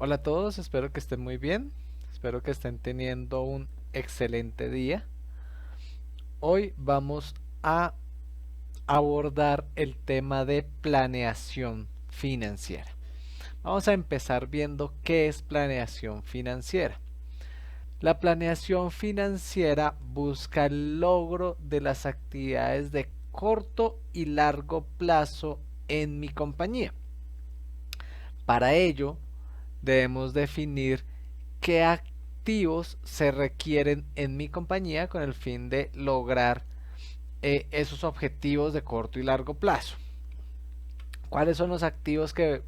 Hola a todos, espero que estén muy bien, espero que estén teniendo un excelente día. Hoy vamos a abordar el tema de planeación financiera. Vamos a empezar viendo qué es planeación financiera. La planeación financiera busca el logro de las actividades de corto y largo plazo en mi compañía. Para ello, debemos definir qué activos se requieren en mi compañía con el fin de lograr esos objetivos de corto y largo plazo. ¿Cuáles son los activos que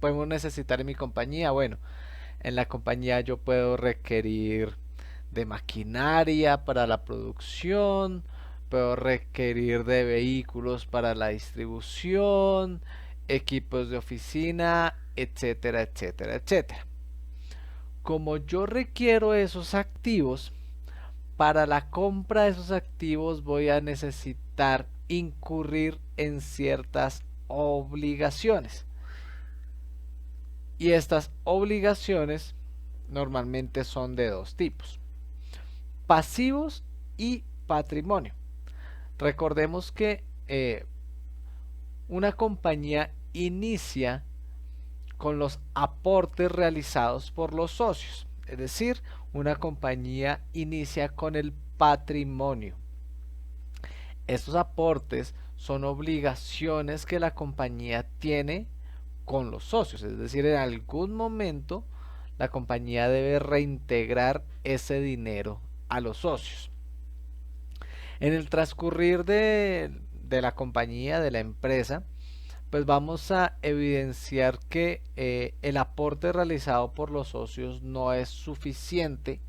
podemos necesitar en mi compañía? Bueno, en la compañía yo puedo requerir de maquinaria para la producción, puedo requerir de vehículos para la distribución, equipos de oficina, etcétera, etcétera, etcétera. Como yo requiero esos activos, para la compra de esos activos voy a necesitar incurrir en ciertas obligaciones. Y estas obligaciones normalmente son de dos tipos: pasivos y patrimonio. Recordemos que una compañía inicia con los aportes realizados por los socios. Es decir, una compañía inicia con el patrimonio. Estos aportes son obligaciones que la compañía tiene con los socios. Es decir, en algún momento la compañía debe reintegrar ese dinero a los socios. En el transcurrir de la compañía, de la empresa, pues vamos a evidenciar que el aporte realizado por los socios no es suficiente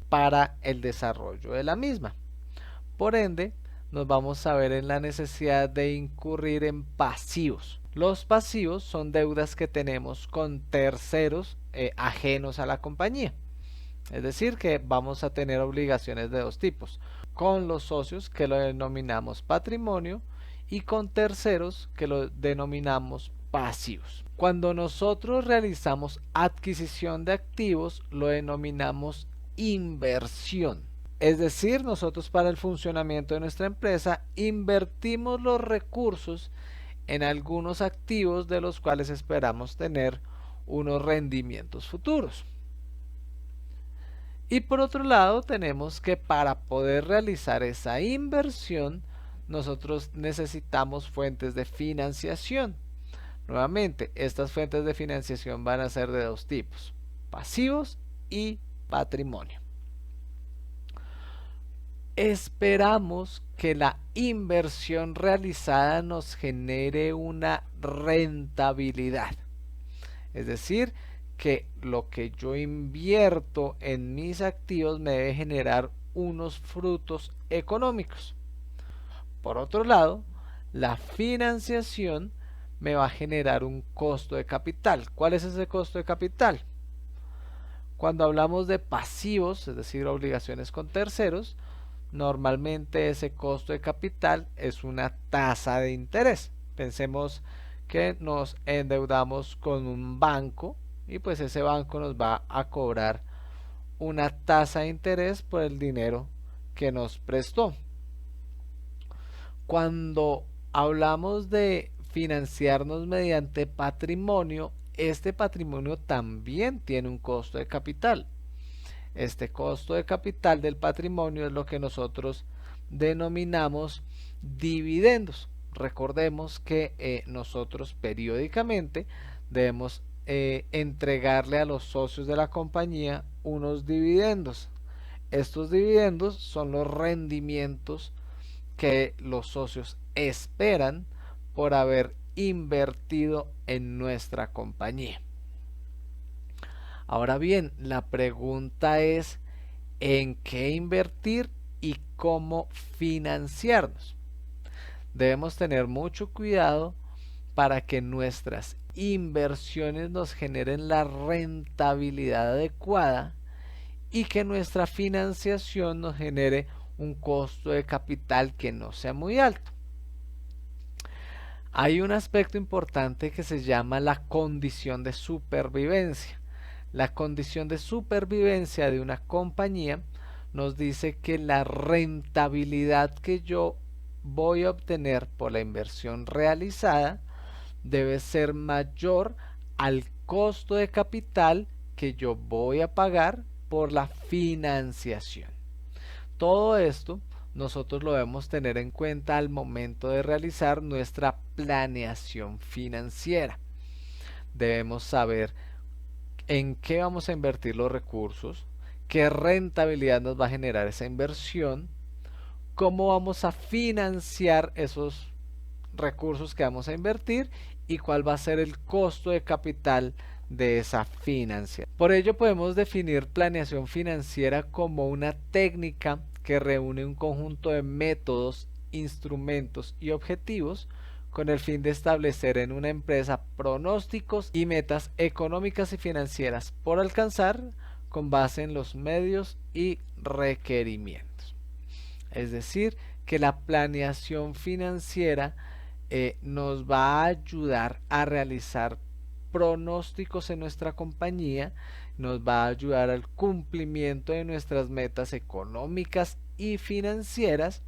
para el desarrollo de la misma. Por ende, nos vamos a ver en la necesidad de incurrir en pasivos. Los pasivos son deudas que tenemos con terceros ajenos a la compañía. Es decir, que vamos a tener obligaciones de dos tipos: con los socios, que lo denominamos patrimonio, y con terceros, que lo denominamos pasivos. Cuando nosotros realizamos adquisición de activos, lo denominamos inversión. Es decir, nosotros para el funcionamiento de nuestra empresa invertimos los recursos en algunos activos de los cuales esperamos tener unos rendimientos futuros. Y por otro lado, tenemos que para poder realizar esa inversión, nosotros necesitamos fuentes de financiación. Nuevamente, estas fuentes de financiación van a ser de dos tipos: pasivos y patrimonio. Esperamos que la inversión realizada nos genere una rentabilidad. Es decir, que lo que yo invierto en mis activos me debe generar unos frutos económicos. Por otro lado, la financiación me va a generar un costo de capital. ¿Cuál es ese costo de capital? Cuando hablamos de pasivos, es decir, obligaciones con terceros, normalmente ese costo de capital es una tasa de interés. Pensemos que nos endeudamos con un banco y pues ese banco nos va a cobrar una tasa de interés por el dinero que nos prestó. Cuando hablamos de financiarnos mediante patrimonio, este patrimonio también tiene un costo de capital. Este costo de capital del patrimonio es lo que nosotros denominamos dividendos. Recordemos que nosotros periódicamente debemos entregarle a los socios de la compañía unos dividendos. Estos dividendos son los rendimientos que los socios esperan por haber invertido en nuestra compañía. Ahora bien, la pregunta es: ¿en qué invertir y cómo financiarnos? Debemos tener mucho cuidado para que nuestras inversiones nos generen la rentabilidad adecuada y que nuestra financiación nos genere un costo de capital que no sea muy alto. Hay un aspecto importante que se llama la condición de supervivencia. La condición de supervivencia de una compañía nos dice que la rentabilidad que yo voy a obtener por la inversión realizada debe ser mayor al costo de capital que yo voy a pagar por la financiación. Todo esto nosotros lo debemos tener en cuenta al momento de realizar nuestra planeación financiera. Debemos saber en qué vamos a invertir los recursos, qué rentabilidad nos va a generar esa inversión, cómo vamos a financiar esos recursos que vamos a invertir y cuál va a ser el costo de capital de esa financiación. Por ello podemos definir planeación financiera como una técnica que reúne un conjunto de métodos, instrumentos y objetivos con el fin de establecer en una empresa pronósticos y metas económicas y financieras por alcanzar con base en los medios y requerimientos. Es decir, que la planeación financiera nos va a ayudar a realizar pronósticos en nuestra compañía, nos va a ayudar al cumplimiento de nuestras metas económicas y financieras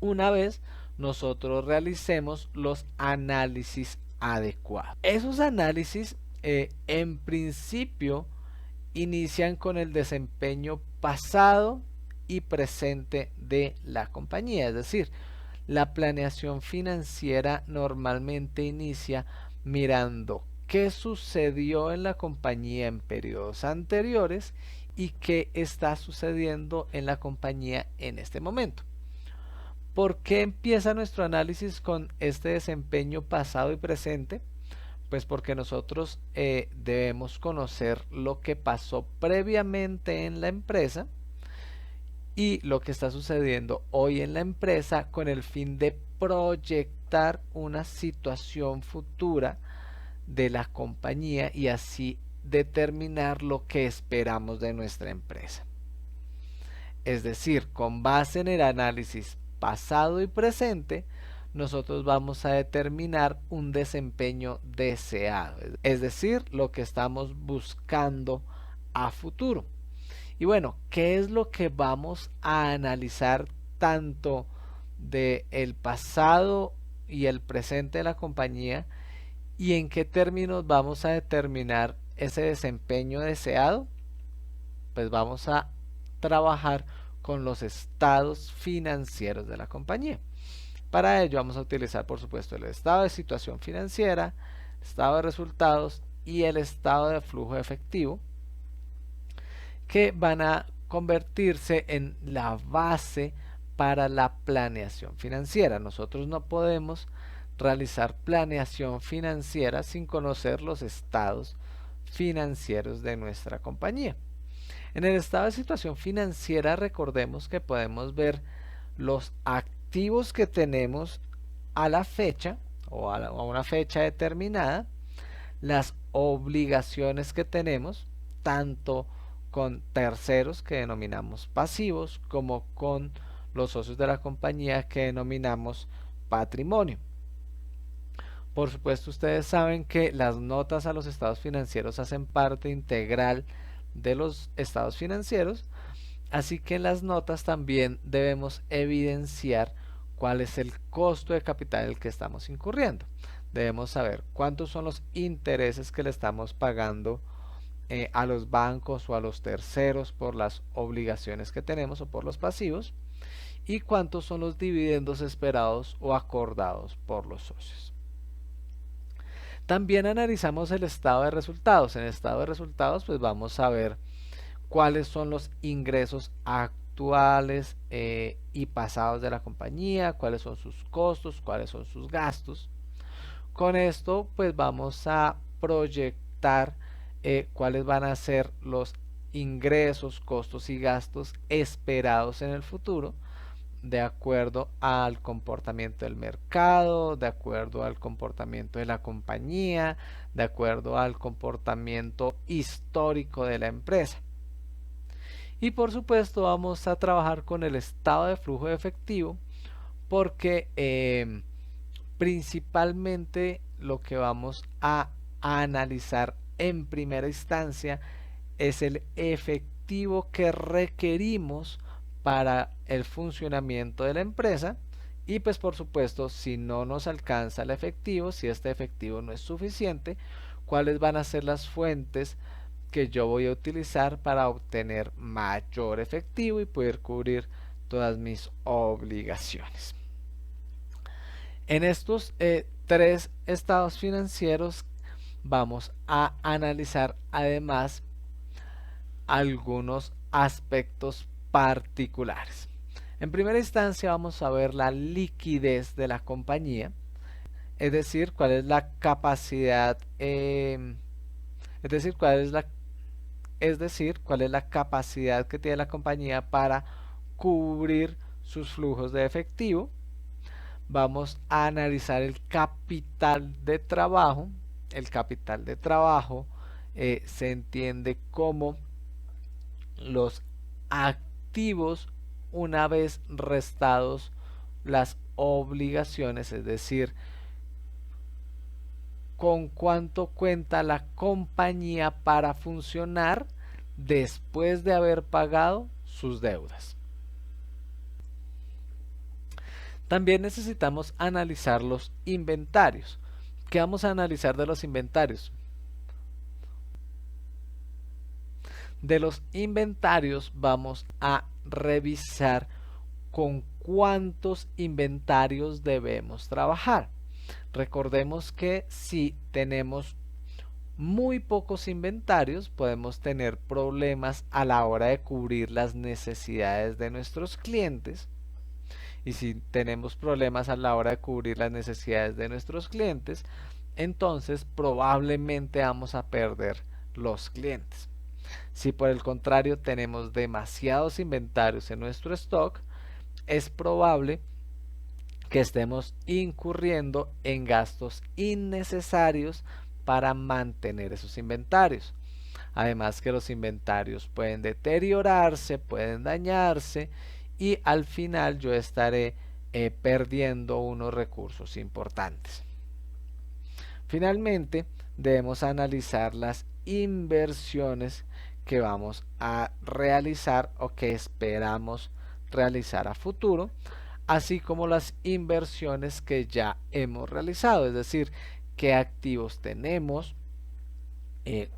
una vez nosotros realicemos los análisis adecuados. Esos análisis en principio inician con el desempeño pasado y presente de la compañía, es decir, la planeación financiera normalmente inicia mirando qué sucedió en la compañía en periodos anteriores y qué está sucediendo en la compañía en este momento. ¿Por qué empieza nuestro análisis con este desempeño pasado y presente? Pues porque nosotros debemos conocer lo que pasó previamente en la empresa y lo que está sucediendo hoy en la empresa con el fin de proyectar una situación futura de la compañía y así determinar lo que esperamos de nuestra empresa. Es decir, con base en el análisis pasado y presente, nosotros vamos a determinar un desempeño deseado, es decir, lo que estamos buscando a futuro. Y bueno, ¿qué es lo que vamos a analizar tanto del pasado y el presente de la compañía y en qué términos vamos a determinar ese desempeño deseado? Pues vamos a trabajar con los estados financieros de la compañía. Para ello vamos a utilizar, por supuesto, el estado de situación financiera, estado de resultados y el estado de flujo de efectivo, que van a convertirse en la base para la planeación financiera. Nosotros no podemos realizar planeación financiera sin conocer los estados financieros de nuestra compañía. En el estado de situación financiera recordemos que podemos ver los activos que tenemos a la fecha o a una fecha determinada, las obligaciones que tenemos, tanto con terceros que denominamos pasivos como con los socios de la compañía que denominamos patrimonio. Por supuesto, ustedes saben que las notas a los estados financieros hacen parte integral de los estados financieros, así que en las notas también debemos evidenciar cuál es el costo de capital en el que estamos incurriendo. Debemos saber cuántos son los intereses que le estamos pagando a los bancos o a los terceros por las obligaciones que tenemos o por los pasivos y cuántos son los dividendos esperados o acordados por los socios. También analizamos el estado de resultados. En el estado de resultados pues vamos a ver cuáles son los ingresos actuales y pasados de la compañía, cuáles son sus costos, cuáles son sus gastos. Con esto pues vamos a proyectar cuáles van a ser los ingresos, costos y gastos esperados en el futuro de acuerdo al comportamiento del mercado, de acuerdo al comportamiento de la compañía, de acuerdo al comportamiento histórico de la empresa. Y por supuesto vamos a trabajar con el estado de flujo de efectivo porque principalmente lo que vamos a analizar en primera instancia es el efectivo que requerimos para el funcionamiento de la empresa. Y pues por supuesto, si no nos alcanza el efectivo, si este efectivo no es suficiente, cuáles van a ser las fuentes que yo voy a utilizar para obtener mayor efectivo y poder cubrir todas mis obligaciones. En estos tres estados financieros vamos a analizar además algunos aspectos particulares. En primera instancia vamos a ver la liquidez de la compañía, es decir, cuál es la capacidad, cuál es la capacidad que tiene la compañía para cubrir sus flujos de efectivo. Vamos a analizar el capital de trabajo. El capital de trabajo se entiende como los activos una vez restados las obligaciones, es decir, con cuánto cuenta la compañía para funcionar después de haber pagado sus deudas. También necesitamos analizar los inventarios. ¿Qué vamos a analizar de los inventarios? De los inventarios vamos a revisar con cuántos inventarios debemos trabajar. Recordemos que si tenemos muy pocos inventarios, podemos tener problemas a la hora de cubrir las necesidades de nuestros clientes. Y si tenemos problemas a la hora de cubrir las necesidades de nuestros clientes, entonces probablemente vamos a perder los clientes. Si por el contrario tenemos demasiados inventarios en nuestro stock, es probable que estemos incurriendo en gastos innecesarios para mantener esos inventarios. Además que los inventarios pueden deteriorarse, pueden dañarse y al final yo estaré perdiendo unos recursos importantes. Finalmente, debemos analizar las inversiones que vamos a realizar o que esperamos realizar a futuro, así como las inversiones que ya hemos realizado, es decir, qué activos tenemos, qué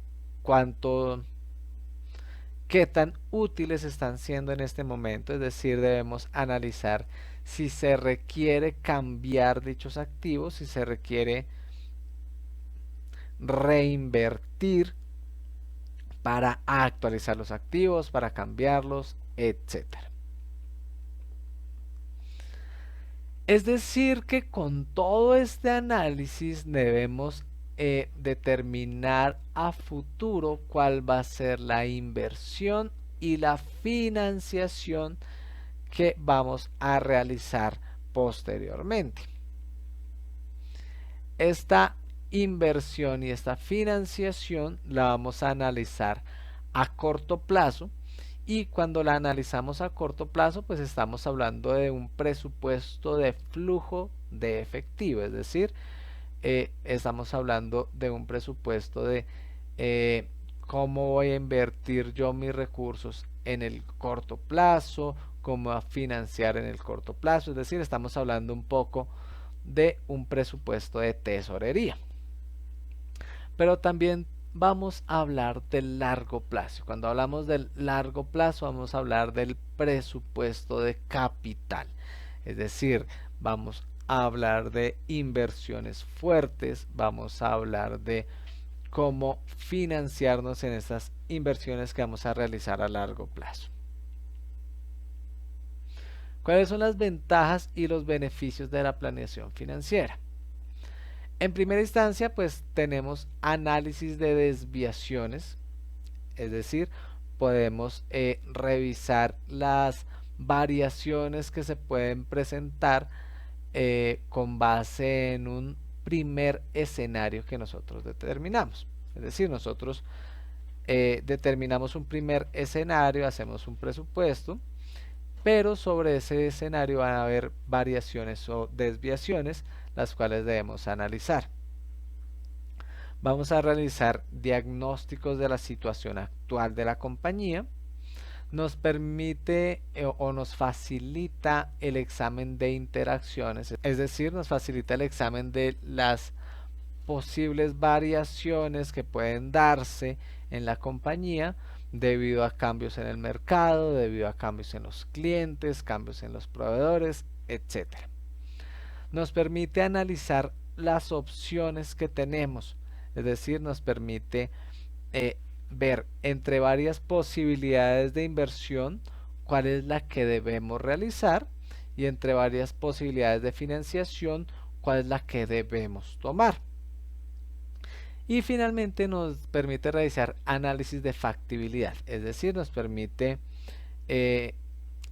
tan útiles están siendo en este momento, es decir, debemos analizar si se requiere cambiar dichos activos, si se requiere reinvertir para actualizar los activos, para cambiarlos, etcétera. Es decir, que con todo este análisis debemos determinar a futuro cuál va a ser la inversión y la financiación que vamos a realizar posteriormente. Esta inversión y esta financiación la vamos a analizar a corto plazo. Y cuando la analizamos a corto plazo, pues estamos hablando de un presupuesto de flujo de efectivo, es decir, estamos hablando de un presupuesto de cómo voy a invertir yo mis recursos en el corto plazo, cómo a financiar en el corto plazo, es decir, estamos hablando un poco de un presupuesto de tesorería. Pero también vamos a hablar del largo plazo. Cuando hablamos del largo plazo vamos a hablar del presupuesto de capital. Es decir, vamos a hablar de inversiones fuertes, vamos a hablar de cómo financiarnos en estas inversiones que vamos a realizar a largo plazo. ¿Cuáles son las ventajas y los beneficios de la planeación financiera? En primera instancia, pues tenemos análisis de desviaciones, es decir, podemos revisar las variaciones que se pueden presentar con base en un primer escenario que nosotros determinamos. Es decir, nosotros determinamos un primer escenario, hacemos un presupuesto, pero sobre ese escenario van a haber variaciones o desviaciones, las cuales debemos analizar. Vamos a realizar diagnósticos de la situación actual de la compañía. Nos permite o nos facilita el examen de interacciones, es decir, nos facilita el examen de las posibles variaciones que pueden darse en la compañía debido a cambios en el mercado, debido a cambios en los clientes, cambios en los proveedores, etcétera. Nos permite analizar las opciones que tenemos, es decir, nos permite ver entre varias posibilidades de inversión cuál es la que debemos realizar y entre varias posibilidades de financiación cuál es la que debemos tomar. Y finalmente nos permite realizar análisis de factibilidad, es decir, nos permite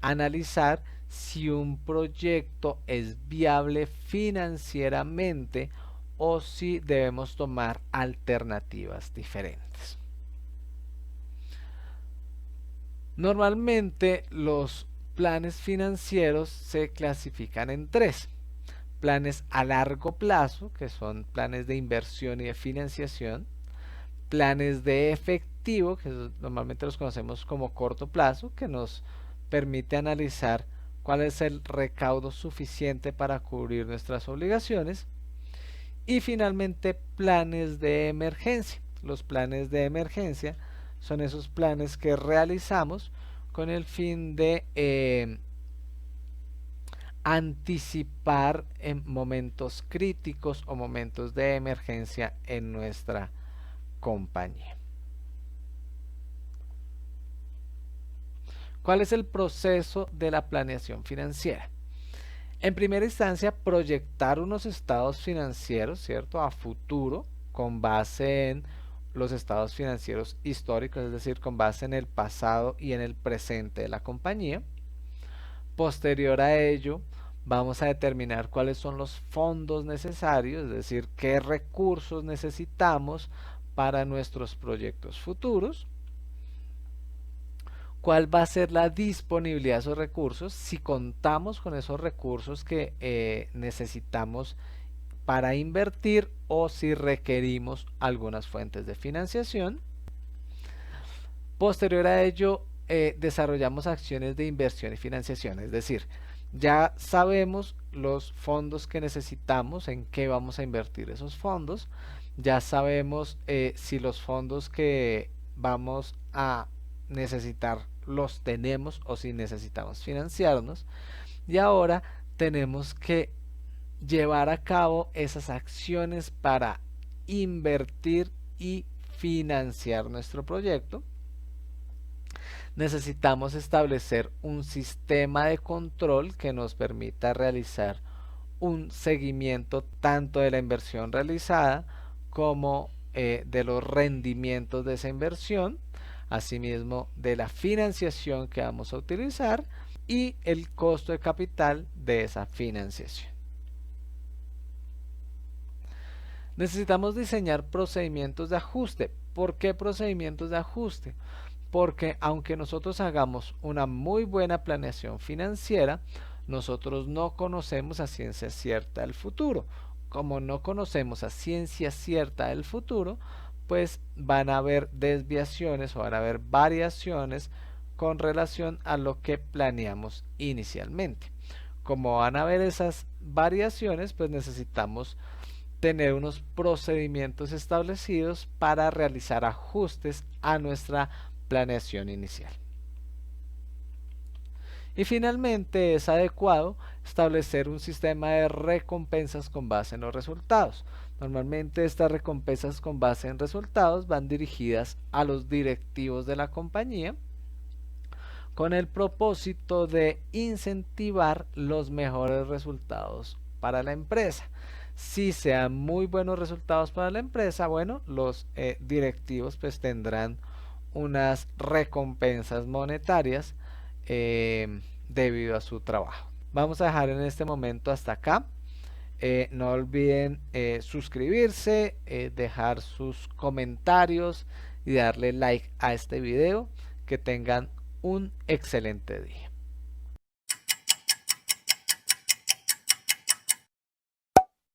analizar si un proyecto es viable financieramente o si debemos tomar alternativas diferentes. Normalmente los planes financieros se clasifican en tres. Planes a largo plazo, que son planes de inversión y de financiación. Planes de efectivo, que normalmente los conocemos como corto plazo, que nos permite analizar cuál es el recaudo suficiente para cubrir nuestras obligaciones. Y finalmente, planes de emergencia. Los planes de emergencia son esos planes que realizamos con el fin de anticipar en momentos críticos o momentos de emergencia en nuestra compañía. ¿Cuál es el proceso de la planeación financiera? En primera instancia, proyectar unos estados financieros, ¿cierto?, a futuro, con base en los estados financieros históricos, es decir, con base en el pasado y en el presente de la compañía. Posterior a ello, vamos a determinar cuáles son los fondos necesarios, es decir, qué recursos necesitamos para nuestros proyectos futuros. ¿Cuál va a ser la disponibilidad de esos recursos? Si contamos con esos recursos que necesitamos para invertir o si requerimos algunas fuentes de financiación. Posterior a ello, desarrollamos acciones de inversión y financiación, es decir, ya sabemos los fondos que necesitamos, en qué vamos a invertir esos fondos, ya sabemos si los fondos que vamos a necesitar los tenemos o si necesitamos financiarnos, y ahora tenemos que llevar a cabo esas acciones para invertir y financiar nuestro proyecto. Necesitamos establecer un sistema de control que nos permita realizar un seguimiento tanto de la inversión realizada como de los rendimientos de esa inversión, asimismo de la financiación que vamos a utilizar y el costo de capital de esa financiación. Necesitamos diseñar procedimientos de ajuste. ¿Por qué procedimientos de ajuste? Porque aunque nosotros hagamos una muy buena planeación financiera, nosotros no conocemos a ciencia cierta el futuro. Como no conocemos a ciencia cierta el futuro, pues van a haber desviaciones o van a haber variaciones con relación a lo que planeamos inicialmente. Como van a haber esas variaciones, pues necesitamos tener unos procedimientos establecidos para realizar ajustes a nuestra planeación inicial. Y finalmente es adecuado establecer un sistema de recompensas con base en los resultados. Normalmente estas recompensas con base en resultados van dirigidas a los directivos de la compañía con el propósito de incentivar los mejores resultados para la empresa. Si sean muy buenos resultados para la empresa, bueno, los directivos pues tendrán unas recompensas monetarias debido a su trabajo. Vamos a dejar en este momento hasta acá. No olviden suscribirse, dejar sus comentarios y darle like a este video. Que tengan un excelente día.